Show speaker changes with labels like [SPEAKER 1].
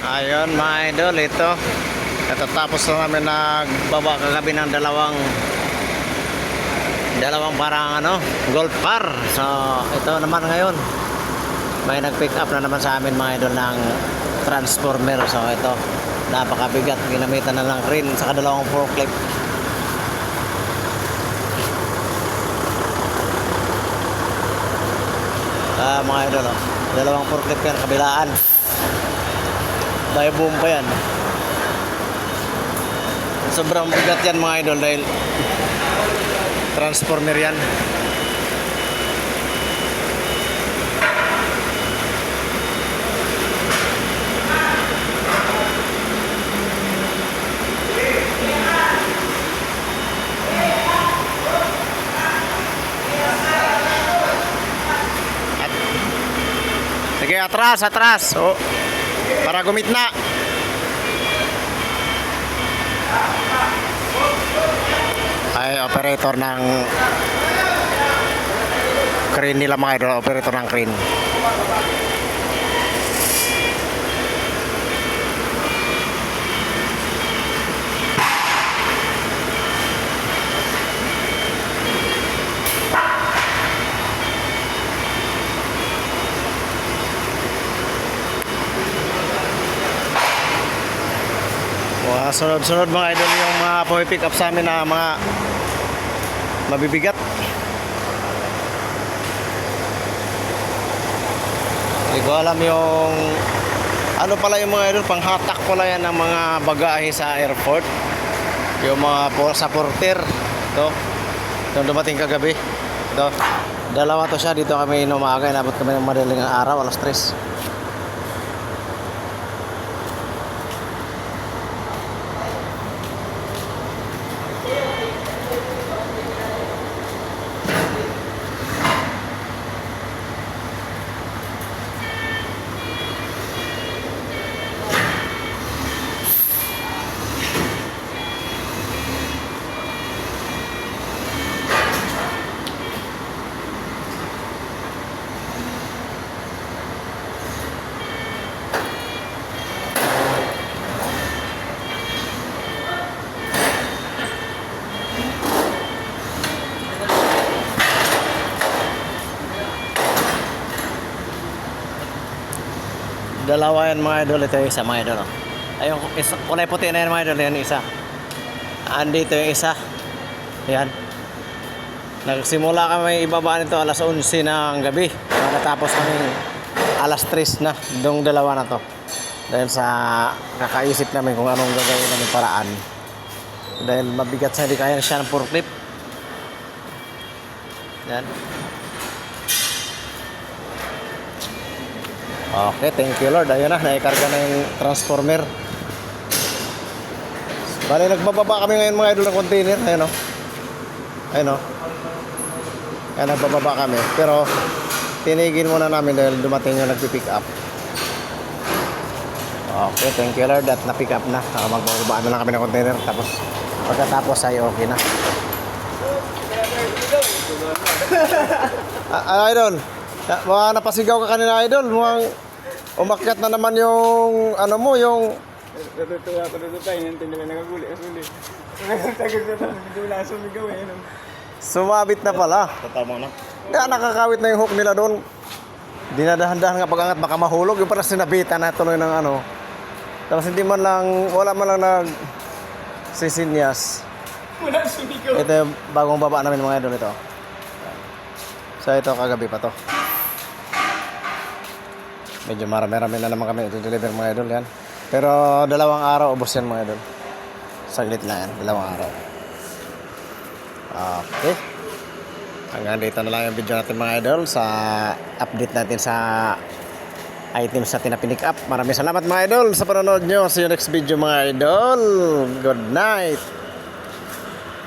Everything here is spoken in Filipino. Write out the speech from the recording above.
[SPEAKER 1] Ayun mga idol, ito natatapos na namin nagbaba kagabi ng dalawang parang golf car. So ito naman ngayon may nag-pick up na naman sa amin mga idol ng transformer. So ito napakabigat, ginamitan na lang crane sa dalawang forklift. Mga idol, dalawang forklift yan kabilaan. Dahil boom pa yan. Sobrang bigat yan mga idol dahil transformer yan. Sige, atras. Oh, para gumitna. Ay, operator ng crane nila mga idol, operator ng crane. Sunod-sunod mga idol yung mga pick up sa amin na mga mabibigat. Hindi ko alam yung ano pala yung mga idol, panghatak pala yan ng mga bagahe sa airport. Yung mga sa porter. Ito, yung dumating kagabi. Ito, dalawa to siya. Dito kami inumaga, inabot kami ng madaling araw, alas 3. Dalawa yan mga idol, ito yung isa mga idol. Ayun, kulay puti na yan mga idol, yan isa. Andito yung isa. Yan. Nagsimula kami ibaba nito alas 11 ng gabi. Natapos kami alas 3 na, dong dalawa na to. Dahil sa kakaisip namin kung anong gagawin namin paraan. Dahil mabigat sa hindi kaya siya ng forklift. Yan. Okay, thank you Lord. Ayun na, naikarga na yung transformer. Bali, nagbababa kami ngayon mga idol ng container. Ayun o. Ayun o. Ayan, nagbababa kami. Pero, tinigin muna namin dahil dumating yung nagpipick up. Okay, thank you Lord. At na-pick up na. Magbababa na lang kami ng container. Tapos, pagkatapos ay okay na. Idol, mga napasigaw ka kanina idol. Mukhang umakyat na naman yung ano mo, yung
[SPEAKER 2] natutuwa ko dito tayo, hindi nila nagaguli. Tagal na tayo, hindi wala sumigaw eh.
[SPEAKER 1] Sumabit na pala.
[SPEAKER 2] Tatama na.
[SPEAKER 1] Kaya nakakawit na yung hook nila doon. Dinadahan-dahan nga pag-angat, baka mahulog. Yung parang sinabitan na tuloy ng ano. Tapos hindi man lang, wala man lang sisinyas.
[SPEAKER 2] Wala sumigaw.
[SPEAKER 1] Ito yung bagong baba namin mga idol ito. So ito kagabi pa to. Medyo marami-rami na naman kami ito-deliver mga idol yan. Pero dalawang araw ubos yan mga idol. Saglit lang yan, dalawang araw. Okay. Hanggang dito na lang yung video natin mga idol sa update natin sa items natin na pinick up. Maraming salamat mga idol sa panonood nyo. See you next video mga idol. Good night.